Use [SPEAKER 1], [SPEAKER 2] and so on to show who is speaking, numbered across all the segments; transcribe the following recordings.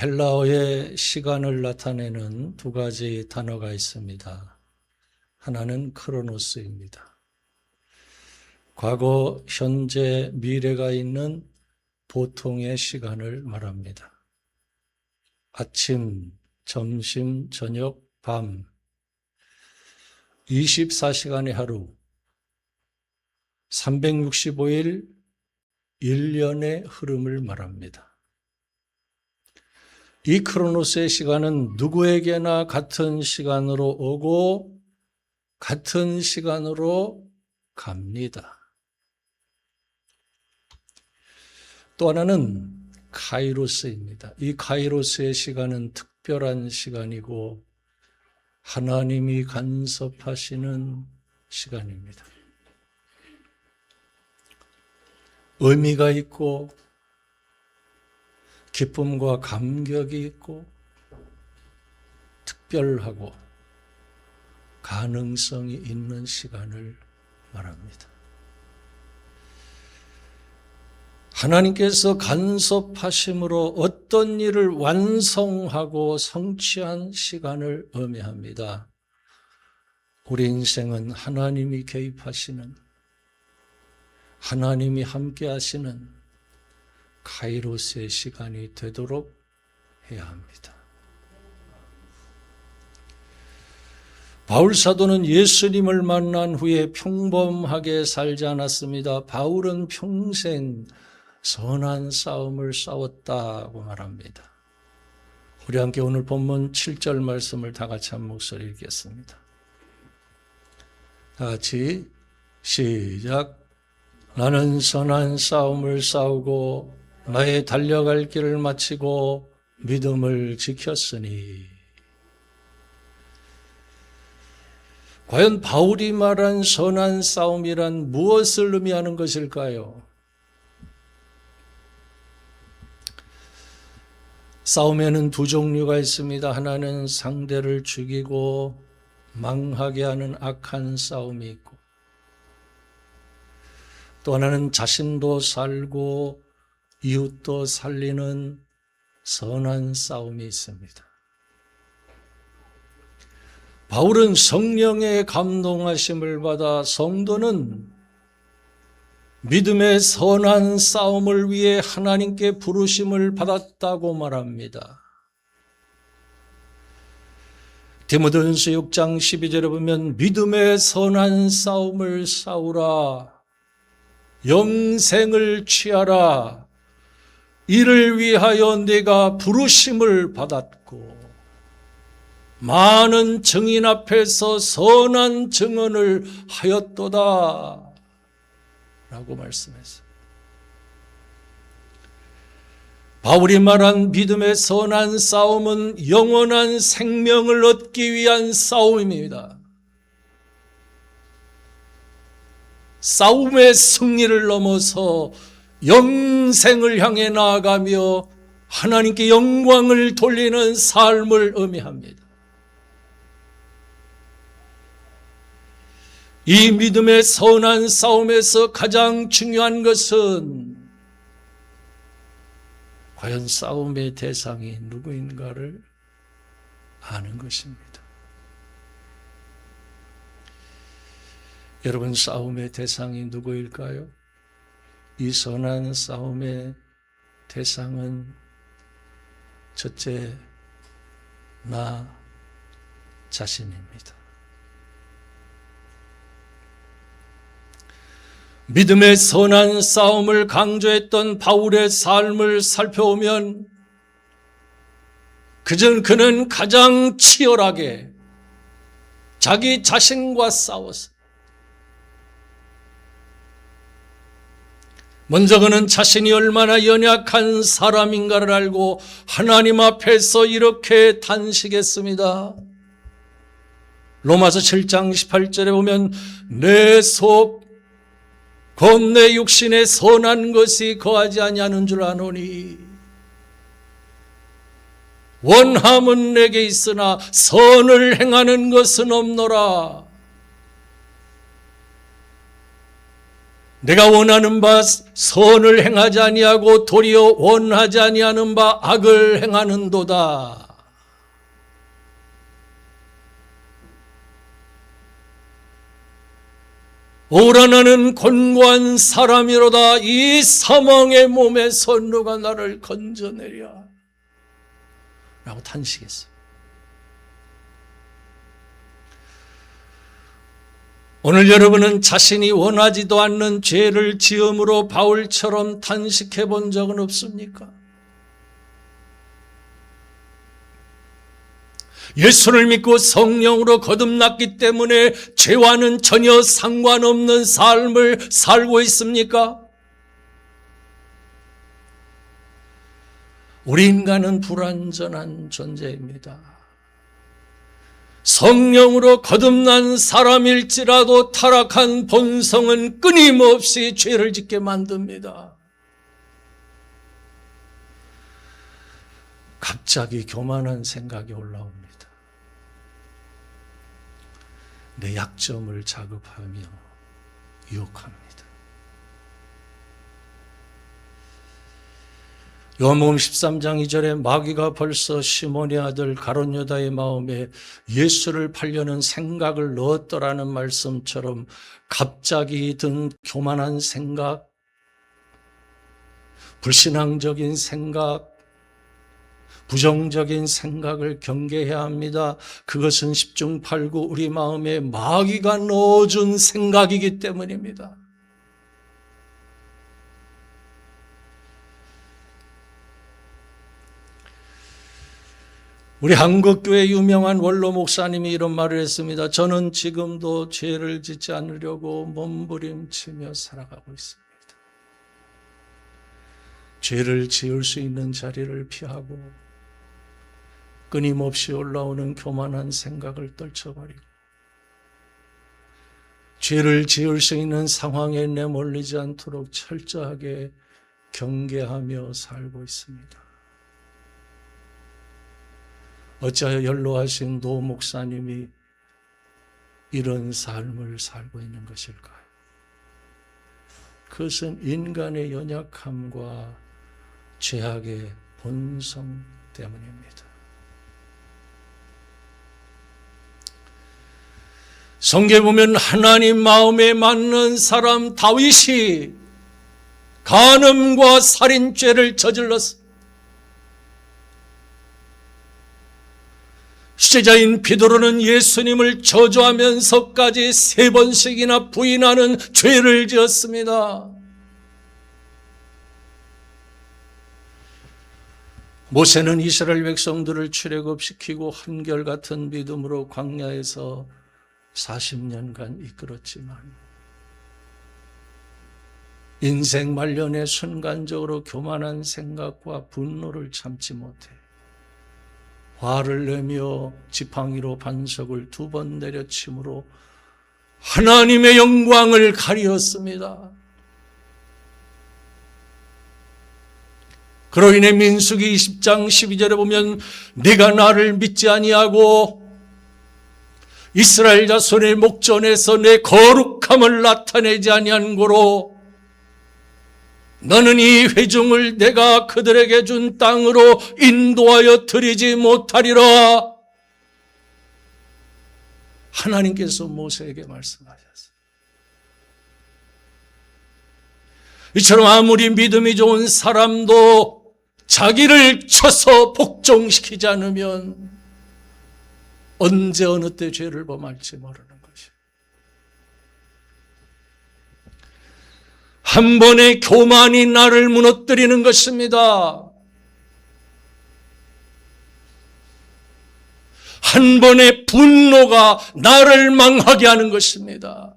[SPEAKER 1] 헬라어의 시간을 나타내는 두 가지 단어가 있습니다. 하나는 크로노스입니다. 과거, 현재, 미래가 있는 보통의 시간을 말합니다. 아침, 점심, 저녁, 밤 24시간의 하루 365일 1년의 흐름을 말합니다. 이 크로노스의 시간은 누구에게나 같은 시간으로 오고 같은 시간으로 갑니다. 또 하나는 카이로스입니다. 이 카이로스의 시간은 특별한 시간이고 하나님이 간섭하시는 시간입니다. 의미가 있고 기쁨과 감격이 있고 특별하고 가능성이 있는 시간을 말합니다. 하나님께서 간섭하심으로 어떤 일을 완성하고 성취한 시간을 의미합니다. 우리 인생은 하나님이 개입하시는, 하나님이 함께 하시는 카이로스의 시간이 되도록 해야 합니다. 바울 사도는 예수님을 만난 후에 평범하게 살지 않았습니다. 바울은 평생 선한 싸움을 싸웠다고 말합니다. 우리 함께 오늘 본문 7절 말씀을 다 같이 한 목소리 읽겠습니다. 다 같이 시작. 나는 선한 싸움을 싸우고 나의 달려갈 길을 마치고 믿음을 지켰으니. 과연 바울이 말한 선한 싸움이란 무엇을 의미하는 것일까요? 싸움에는 두 종류가 있습니다. 하나는 상대를 죽이고 망하게 하는 악한 싸움이 있고, 또 하나는 자신도 살고 이웃도 살리는 선한 싸움이 있습니다. 바울은 성령의 감동하심을 받아 성도는 믿음의 선한 싸움을 위해 하나님께 부르심을 받았다고 말합니다. 디모데전서 6장 12절에 보면 믿음의 선한 싸움을 싸우라, 영생을 취하라, 이를 위하여 내가 부르심을 받았고 많은 증인 앞에서 선한 증언을 하였도다 라고 말씀했어요. 바울이 말한 믿음의 선한 싸움은 영원한 생명을 얻기 위한 싸움입니다. 싸움의 승리를 넘어서 영생을 향해 나아가며 하나님께 영광을 돌리는 삶을 의미합니다. 이 믿음의 선한 싸움에서 가장 중요한 것은 과연 싸움의 대상이 누구인가를 아는 것입니다. 여러분, 싸움의 대상이 누구일까요? 이 선한 싸움의 대상은 첫째, 나 자신입니다. 믿음의 선한 싸움을 강조했던 바울의 삶을 살펴보면 그는 가장 치열하게 자기 자신과 싸웠습니다. 먼저 그는 자신이 얼마나 연약한 사람인가를 알고 하나님 앞에서 이렇게 단식했습니다. 로마서 7장 18절에 보면 내 속 곧 내 육신에 선한 것이 거하지 아니하는 줄 아노니 원함은 내게 있으나 선을 행하는 것은 없노라. 내가 원하는 바 선을 행하지 아니하고 도리어 원하지 아니하는 바 악을 행하는도다. 오라 나는 곤고한 사람이로다. 이 사망의 몸에서 누가 나를 건져내랴 라고 탄식했어요. 오늘 여러분은 자신이 원하지도 않는 죄를 지음으로 바울처럼 탄식해 본 적은 없습니까? 예수를 믿고 성령으로 거듭났기 때문에 죄와는 전혀 상관없는 삶을 살고 있습니까? 우리 인간은 불완전한 존재입니다. 성령으로 거듭난 사람일지라도 타락한 본성은 끊임없이 죄를 짓게 만듭니다. 갑자기 교만한 생각이 올라옵니다. 내 약점을 자극하며 유혹합니다. 요한복음 13장 2절에 마귀가 벌써 시몬의 아들 가룟 유다의 마음에 예수를 팔려는 생각을 넣었더라는 말씀처럼 갑자기 든 교만한 생각, 불신앙적인 생각, 부정적인 생각을 경계해야 합니다. 그것은 십중팔구 우리 마음에 마귀가 넣어준 생각이기 때문입니다. 우리 한국교회 유명한 원로 목사님이 이런 말을 했습니다. 저는 지금도 죄를 짓지 않으려고 몸부림치며 살아가고 있습니다. 죄를 지을 수 있는 자리를 피하고 끊임없이 올라오는 교만한 생각을 떨쳐버리고 죄를 지을 수 있는 상황에 내몰리지 않도록 철저하게 경계하며 살고 있습니다. 어찌하여 연로하신 노 목사님이 이런 삶을 살고 있는 것일까요? 그것은 인간의 연약함과 죄악의 본성 때문입니다. 성경에 보면 하나님 마음에 맞는 사람 다윗이 간음과 살인죄를 저질렀습니다. 시제자인 베드로는 예수님을 저주하면서까지 3번씩이나 부인하는 죄를 지었습니다. 모세는 이스라엘 백성들을 출애굽시키고 한결같은 믿음으로 광야에서 40년간 이끌었지만 인생 말년에 순간적으로 교만한 생각과 분노를 참지 못해 화를 내며 지팡이로 반석을 2번 내려침으로 하나님의 영광을 가리었습니다. 그로 인해 민수기 20장 12절에 보면 네가 나를 믿지 아니하고 이스라엘 자손의 목전에서 내 거룩함을 나타내지 아니한 고로 너는 이 회중을 내가 그들에게 준 땅으로 인도하여 드리지 못하리라. 하나님께서 모세에게 말씀하셨어요. 이처럼 아무리 믿음이 좋은 사람도 자기를 쳐서 복종시키지 않으면 언제 어느 때 죄를 범할지 모르는 것이에요. 한 번의 교만이 나를 무너뜨리는 것입니다. 한 번의 분노가 나를 망하게 하는 것입니다.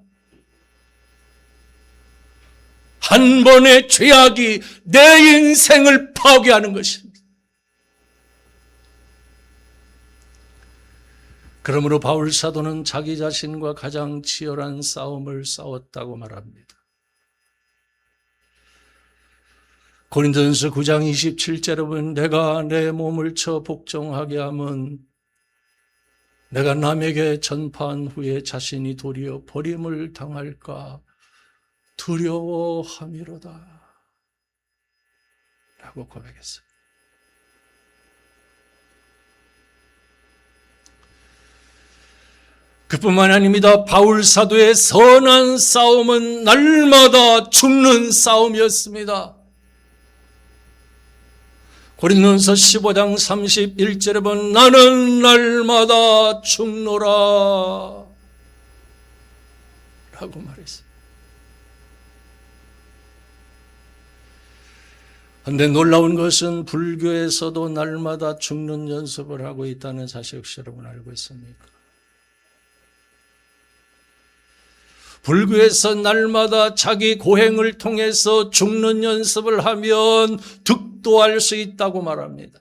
[SPEAKER 1] 한 번의 죄악이 내 인생을 파괴하는 것입니다. 그러므로 바울 사도는 자기 자신과 가장 치열한 싸움을 싸웠다고 말합니다. 고린도전서 9장 27절에 보면 내가 내 몸을 쳐 복종하게 함은 내가 남에게 전파한 후에 자신이 도리어 버림을 당할까 두려워함이로다 라고 고백했어요. 그뿐만 아닙니다. 바울 사도의 선한 싸움은 날마다 죽는 싸움이었습니다. 고린도전서 15장 31절에 보면 나는 날마다 죽노라 라고 말했어요. 그런데 놀라운 것은 불교에서도 날마다 죽는 연습을 하고 있다는 사실 혹시 여러분 알고 있습니까? 불교에서 날마다 자기 고행을 통해서 죽는 연습을 하면 득도할 수 있다고 말합니다.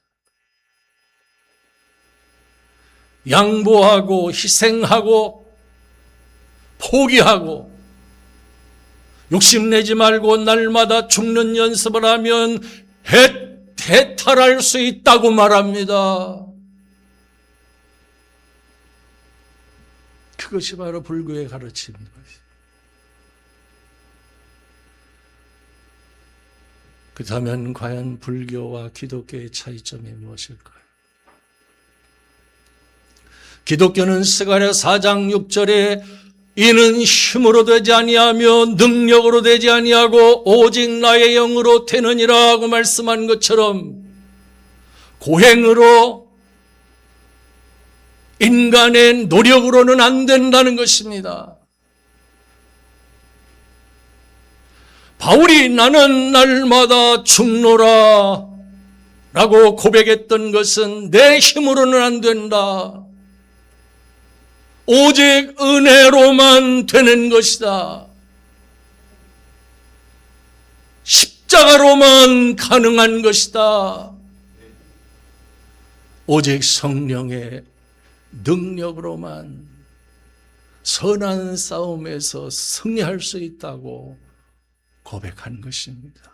[SPEAKER 1] 양보하고 희생하고 포기하고 욕심내지 말고 날마다 죽는 연습을 하면 해탈할 수 있다고 말합니다. 그것이 바로 불교의 가르침인 것이죠. 그렇다면 과연 불교와 기독교의 차이점이 무엇일까요? 기독교는 스가랴 4장 6절에 이는 힘으로 되지 아니하며 능력으로 되지 아니하고 오직 나의 영으로 되느니라고 말씀한 것처럼 고행으로 인간의 노력으로는 안 된다는 것입니다. 바울이 나는 날마다 죽노라 라고 고백했던 것은 내 힘으로는 안 된다. 오직 은혜로만 되는 것이다. 십자가로만 가능한 것이다. 오직 성령의 능력으로만 선한 싸움에서 승리할 수 있다고 고백한 것입니다.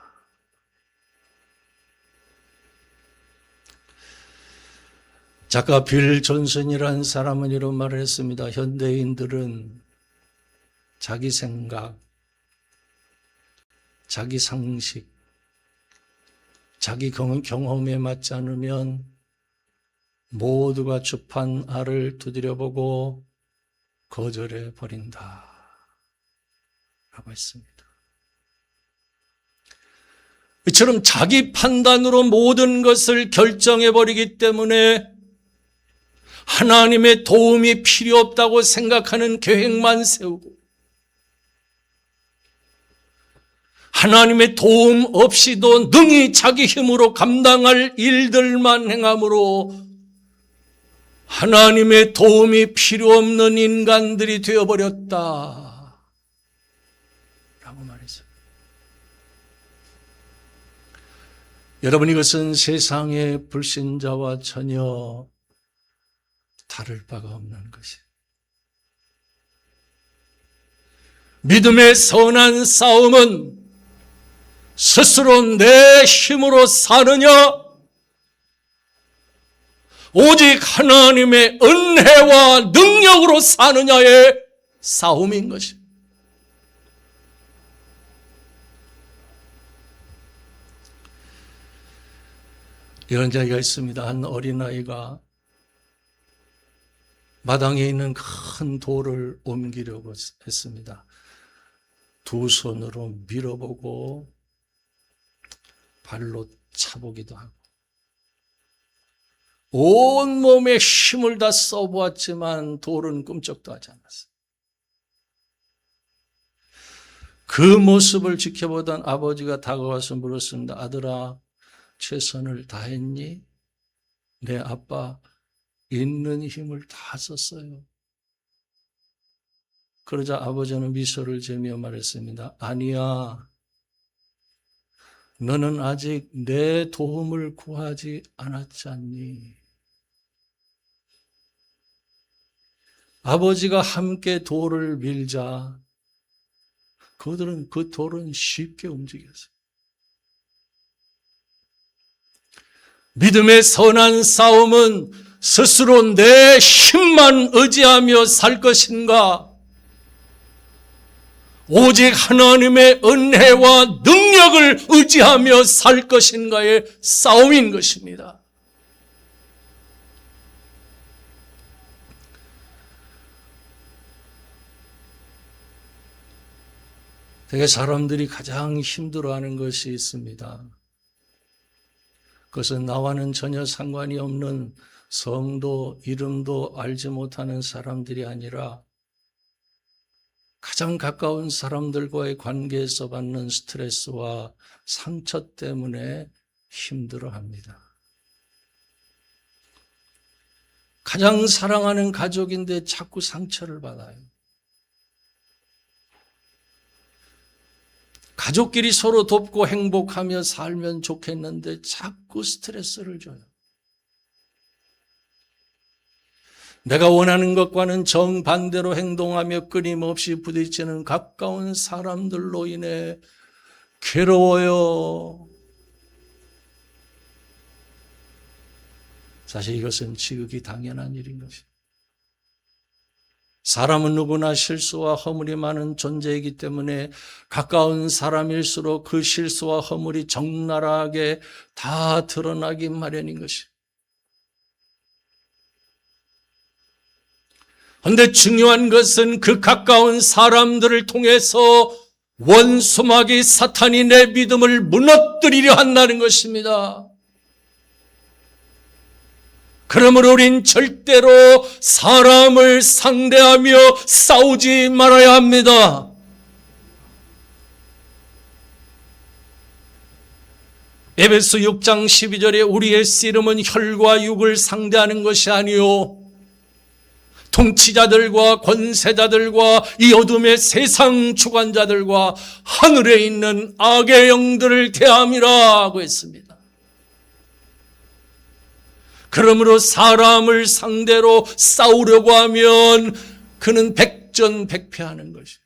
[SPEAKER 1] 작가 빌 존슨이라는 사람은 이런 말을 했습니다. 현대인들은 자기 생각, 자기 상식, 자기 경험에 맞지 않으면 모두가 주판 알을 두드려보고 거절해 버린다 라고 했습니다. 이처럼 자기 판단으로 모든 것을 결정해버리기 때문에 하나님의 도움이 필요 없다고 생각하는 계획만 세우고 하나님의 도움 없이도 능히 자기 힘으로 감당할 일들만 행함으로 하나님의 도움이 필요 없는 인간들이 되어버렸다 라고 말했어요. 여러분, 이것은 세상의 불신자와 전혀 다를 바가 없는 것이에요. 믿음의 선한 싸움은 스스로 내 힘으로 사느냐, 오직 하나님의 은혜와 능력으로 사느냐의 싸움인 것입니다. 이런 이야기가 있습니다. 한 어린아이가 마당에 있는 큰 돌을 옮기려고 했습니다. 두 손으로 밀어보고 발로 차보기도 하고 온몸에 힘을 다 써보았지만 돌은 꿈쩍도 하지 않았어요. 그 모습을 지켜보던 아버지가 다가와서 물었습니다. 아들아, 최선을 다했니? 네, 아빠, 있는 힘을 다 썼어요. 그러자 아버지는 미소를 지으며 말했습니다. 아니야, 너는 아직 내 도움을 구하지 않았지 않니? 아버지가 함께 돌을 밀자 그들은 그 돌은 쉽게 움직였어요. 믿음의 선한 싸움은 스스로 내 힘만 의지하며 살 것인가, 오직 하나님의 은혜와 능력을 의지하며 살 것인가의 싸움인 것입니다. 되게 사람들이 가장 힘들어하는 것이 있습니다. 그것은 나와는 전혀 상관이 없는 성도, 이름도 알지 못하는 사람들이 아니라 가장 가까운 사람들과의 관계에서 받는 스트레스와 상처 때문에 힘들어합니다. 가장 사랑하는 가족인데 자꾸 상처를 받아요. 가족끼리 서로 돕고 행복하며 살면 좋겠는데 자꾸 스트레스를 줘요. 내가 원하는 것과는 정반대로 행동하며 끊임없이 부딪히는 가까운 사람들로 인해 괴로워요. 사실 이것은 지극히 당연한 일인 것입니다. 사람은 누구나 실수와 허물이 많은 존재이기 때문에 가까운 사람일수록 그 실수와 허물이 적나라하게 다 드러나기 마련인 것입니다. 그런데 중요한 것은 그 가까운 사람들을 통해서 원수마귀 사탄이 내 믿음을 무너뜨리려 한다는 것입니다. 그러므로 우린 절대로 사람을 상대하며 싸우지 말아야 합니다. 에베소 6장 12절에 우리의 씨름은 혈과 육을 상대하는 것이 아니요 통치자들과 권세자들과 이 어둠의 세상 주관자들과 하늘에 있는 악의 영들을 대함이라 하고 했습니다. 그러므로 사람을 상대로 싸우려고 하면 그는 백전백패하는 것이에요.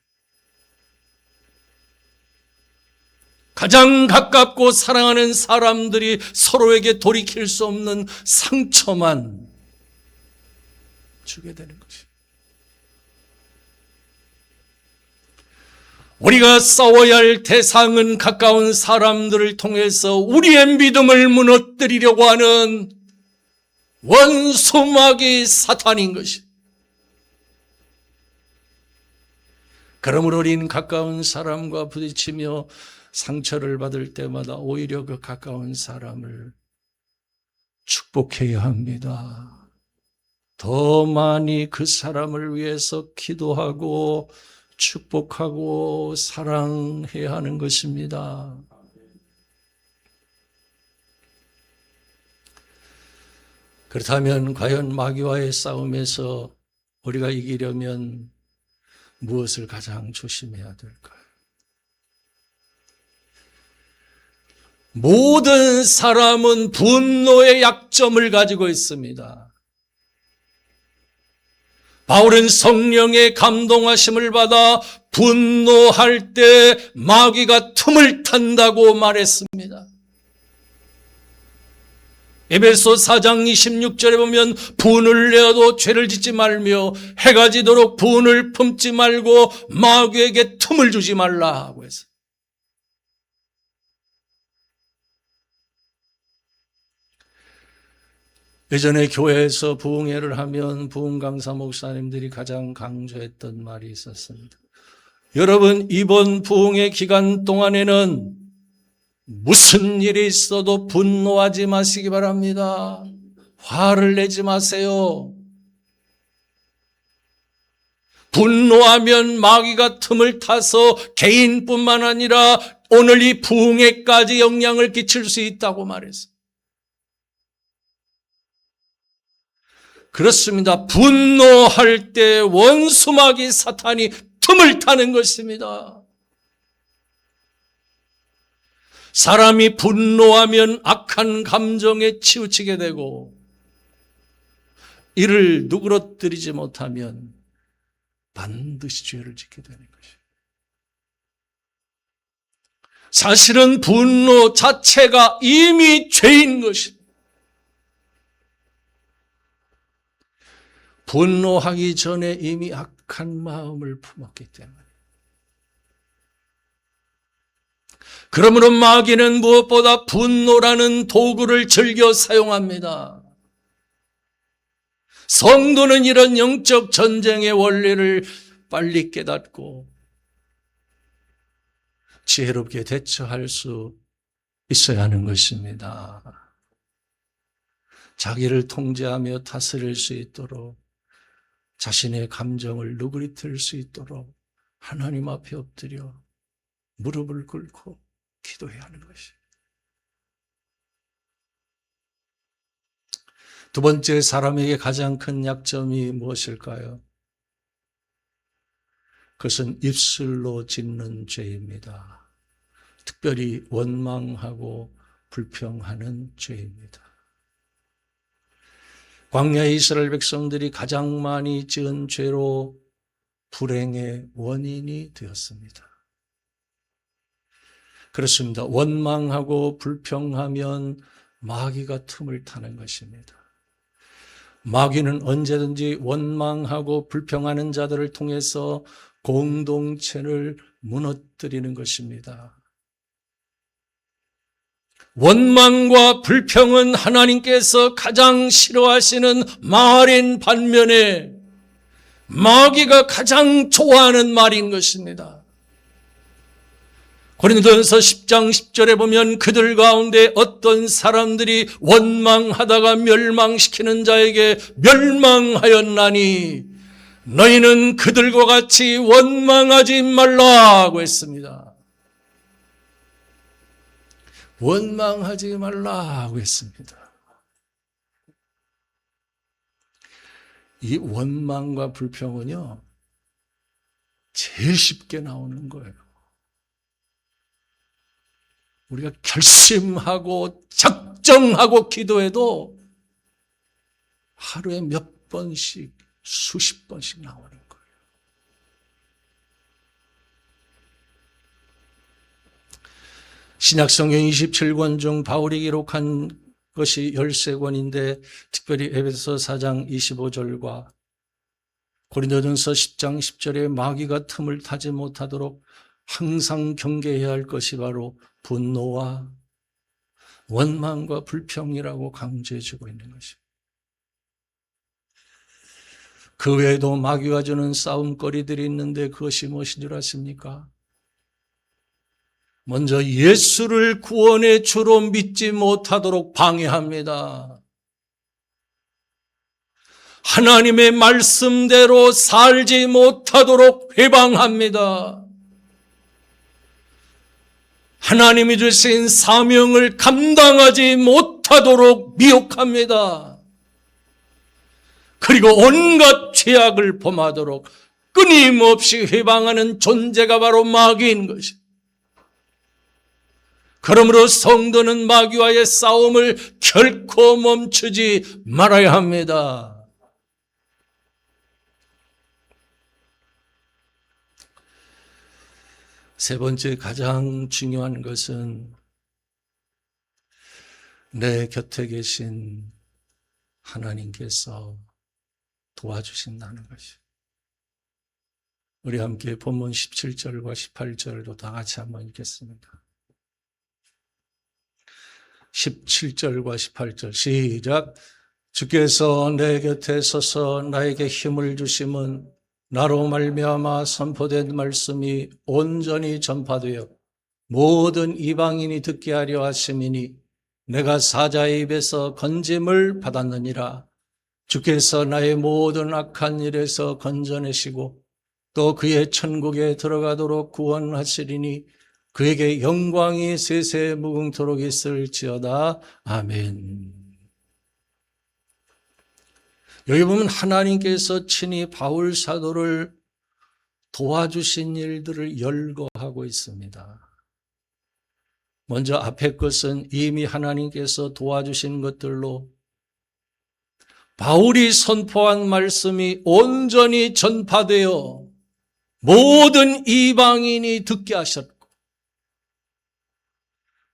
[SPEAKER 1] 가장 가깝고 사랑하는 사람들이 서로에게 돌이킬 수 없는 상처만 주게 되는 것이에요. 우리가 싸워야 할 대상은 가까운 사람들을 통해서 우리의 믿음을 무너뜨리려고 하는 원수마귀 사탄인 것이. 그러므로 우리는 가까운 사람과 부딪히며 상처를 받을 때마다 오히려 그 가까운 사람을 축복해야 합니다. 더 많이 그 사람을 위해서 기도하고 축복하고 사랑해야 하는 것입니다. 그렇다면 과연 마귀와의 싸움에서 우리가 이기려면 무엇을 가장 조심해야 될까요? 모든 사람은 분노의 약점을 가지고 있습니다. 바울은 성령의 감동하심을 받아 분노할 때 마귀가 틈을 탄다고 말했습니다. 에베소 4장 26절에 보면 분을 내어도 죄를 짓지 말며 해가 지도록 분을 품지 말고 마귀에게 틈을 주지 말라 하고 했어요. 예전에 교회에서 부흥회를 하면 부흥 강사 목사님들이 가장 강조했던 말이 있었습니다. 여러분, 이번 부흥회 기간 동안에는 무슨 일이 있어도 분노하지 마시기 바랍니다. 화를 내지 마세요. 분노하면 마귀가 틈을 타서 개인뿐만 아니라 오늘 이 부흥회까지 영향을 끼칠 수 있다고 말했어요. 그렇습니다. 분노할 때 원수마귀 사탄이 틈을 타는 것입니다. 사람이 분노하면 악한 감정에 치우치게 되고 이를 누그러뜨리지 못하면 반드시 죄를 짓게 되는 것이에요. 사실은 분노 자체가 이미 죄인 것입니다. 분노하기 전에 이미 악한 마음을 품었기 때문에 그러므로 마귀는 무엇보다 분노라는 도구를 즐겨 사용합니다. 성도는 이런 영적 전쟁의 원리를 빨리 깨닫고 지혜롭게 대처할 수 있어야 하는 것입니다. 자기를 통제하며 다스릴 수 있도록, 자신의 감정을 누그러뜨릴 수 있도록 하나님 앞에 엎드려 무릎을 꿇고 기도해야 하는 것입니다. 두 번째, 사람에게 가장 큰 약점이 무엇일까요? 그것은 입술로 짓는 죄입니다. 특별히 원망하고 불평하는 죄입니다. 광야의 이스라엘 백성들이 가장 많이 지은 죄로 불행의 원인이 되었습니다. 그렇습니다. 원망하고 불평하면 마귀가 틈을 타는 것입니다. 마귀는 언제든지 원망하고 불평하는 자들을 통해서 공동체를 무너뜨리는 것입니다. 원망과 불평은 하나님께서 가장 싫어하시는 말인 반면에 마귀가 가장 좋아하는 말인 것입니다. 고린도전서 10장 10절에 보면 그들 가운데 어떤 사람들이 원망하다가 멸망시키는 자에게 멸망하였나니 너희는 그들과 같이 원망하지 말라고 했습니다. 원망하지 말라고 했습니다. 이 원망과 불평은요, 제일 쉽게 나오는 거예요. 우리가 결심하고 작정하고 기도해도 하루에 몇 번씩, 수십 번씩 나오는 거예요. 신약성경 27권 중 바울이 기록한 것이 13권인데 특별히 에베소 4장 25절과 고린도전서 10장 10절에 마귀가 틈을 타지 못하도록 항상 경계해야 할 것이 바로 분노와 원망과 불평이라고 강조해 주고 있는 것입니다. 그 외에도 마귀가 주는 싸움거리들이 있는데 그것이 무엇인 줄 아십니까? 먼저 예수를 구원의 주로 믿지 못하도록 방해합니다. 하나님의 말씀대로 살지 못하도록 회방합니다. 하나님이 주신 사명을 감당하지 못하도록 미혹합니다. 그리고 온갖 죄악을 범하도록 끊임없이 회방하는 존재가 바로 마귀인 것입니다. 그러므로 성도는 마귀와의 싸움을 결코 멈추지 말아야 합니다. 세 번째, 가장 중요한 것은 내 곁에 계신 하나님께서 도와주신다는 것이에요. 우리 함께 본문 17절과 18절도 다 같이 한번 읽겠습니다. 17절과 18절 시작. 주께서 내 곁에 서서 나에게 힘을 주심은 나로 말미암아 선포된 말씀이 온전히 전파되어 모든 이방인이 듣게 하려 하심이니 내가 사자의 입에서 건짐을 받았느니라. 주께서 나의 모든 악한 일에서 건져내시고 또 그의 천국에 들어가도록 구원하시리니 그에게 영광이 세세 무궁토록 있을지어다. 아멘. 여기 보면 하나님께서 친히 바울 사도를 도와주신 일들을 열거하고 있습니다. 먼저 앞에 것은 이미 하나님께서 도와주신 것들로 바울이 선포한 말씀이 온전히 전파되어 모든 이방인이 듣게 하셨고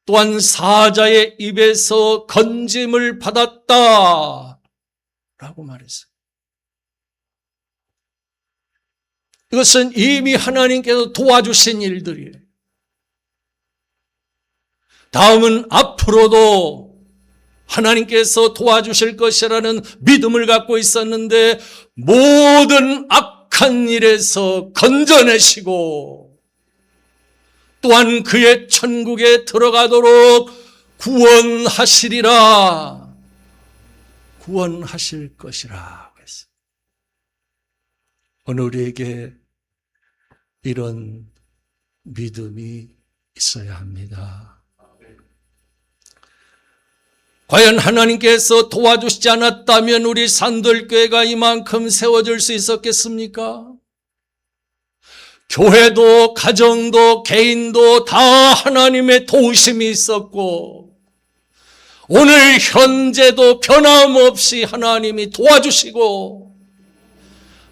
[SPEAKER 1] 또한 사자의 입에서 건짐을 받았다 라고 말했어요. 이것은 이미 하나님께서 도와주신 일들이에요. 다음은 앞으로도 하나님께서 도와주실 것이라는 믿음을 갖고 있었는데 모든 악한 일에서 건져내시고 또한 그의 천국에 들어가도록 구원하시리라. 구원하실 것이라. 오늘 우리에게 이런 믿음이 있어야 합니다. 과연 하나님께서 도와주시지 않았다면 우리 산돌교회가 이만큼 세워질 수 있었겠습니까? 교회도 가정도 개인도 다 하나님의 도우심이 있었고 오늘 현재도 변함없이 하나님이 도와주시고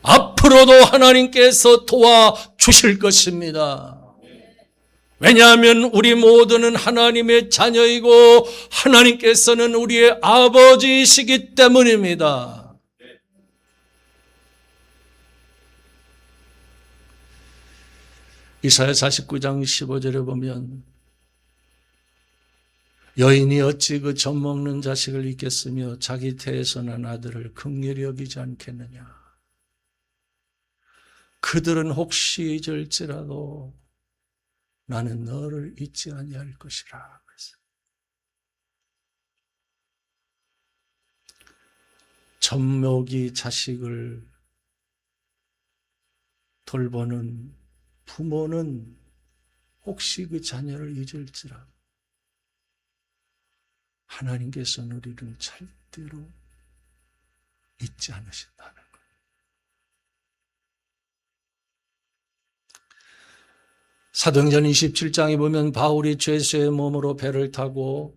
[SPEAKER 1] 앞으로도 하나님께서 도와주실 것입니다. 왜냐하면 우리 모두는 하나님의 자녀이고 하나님께서는 우리의 아버지이시기 때문입니다. 이사야 49장 15절에 보면 여인이 어찌 그 젖먹는 자식을 잊겠으며 자기 태에서 난 아들을 긍휼히 여기지 않겠느냐. 그들은 혹시 잊을지라도 나는 너를 잊지 아니할 것이라. 젖먹이 자식을 돌보는 부모는 혹시 그 자녀를 잊을지라도 하나님께서는 우리를 절대로 잊지 않으신다는 거예요. 사도행전 27장에 보면 바울이 죄수의 몸으로 배를 타고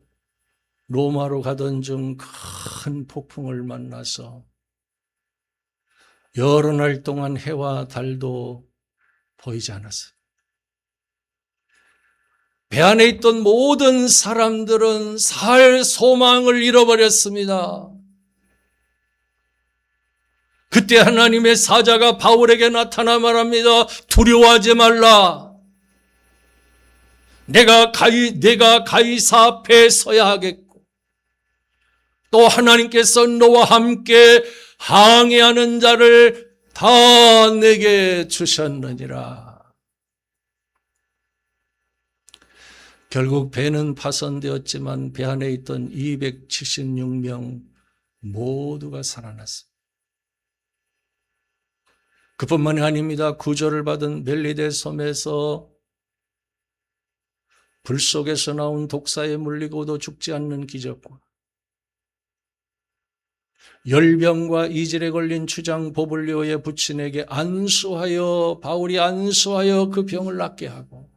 [SPEAKER 1] 로마로 가던 중 큰 폭풍을 만나서 여러 날 동안 해와 달도 보이지 않았어요. 배 안에 있던 모든 사람들은 살 소망을 잃어버렸습니다. 그때 하나님의 사자가 바울에게 나타나 말합니다. 두려워하지 말라. 내가 가이사 앞에 서야 하겠고 또 하나님께서 너와 함께 항해하는 자를 다 내게 주셨느니라. 결국 배는 파손되었지만 배 안에 있던 276명 모두가 살아났습니다. 그뿐만이 아닙니다. 구조를 받은 멜리데 섬에서 불 속에서 나온 독사에 물리고도 죽지 않는 기적과 열병과 이질에 걸린 주장 보블리오의 부친에게 바울이 안수하여 그 병을 낫게 하고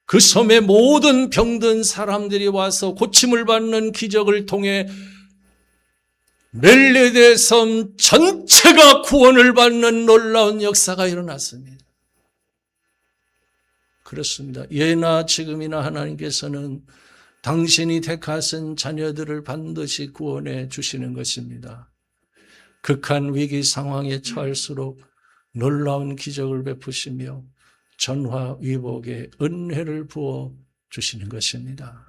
[SPEAKER 1] 그 섬의 모든 병든 사람들이 와서 고침을 받는 기적을 통해 멜리데 섬 전체가 구원을 받는 놀라운 역사가 일어났습니다. 그렇습니다. 예나 지금이나 하나님께서는 당신이 택하신 자녀들을 반드시 구원해 주시는 것입니다. 극한 위기 상황에 처할수록 놀라운 기적을 베푸시며 전화위복의 은혜를 부어 주시는 것입니다.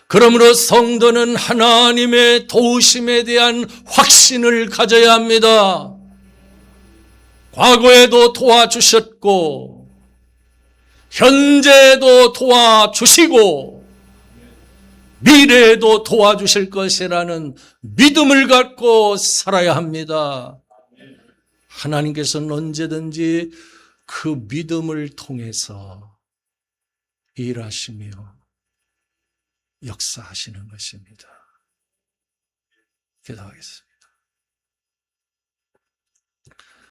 [SPEAKER 1] 그러므로 성도는 하나님의 도우심에 대한 확신을 가져야 합니다. 과거에도 도와주셨고 현재도 도와주시고 미래에도 도와주실 것이라는 믿음을 갖고 살아야 합니다. 하나님께서는 언제든지 그 믿음을 통해서 일하시며 역사하시는 것입니다. 기도하겠습니다.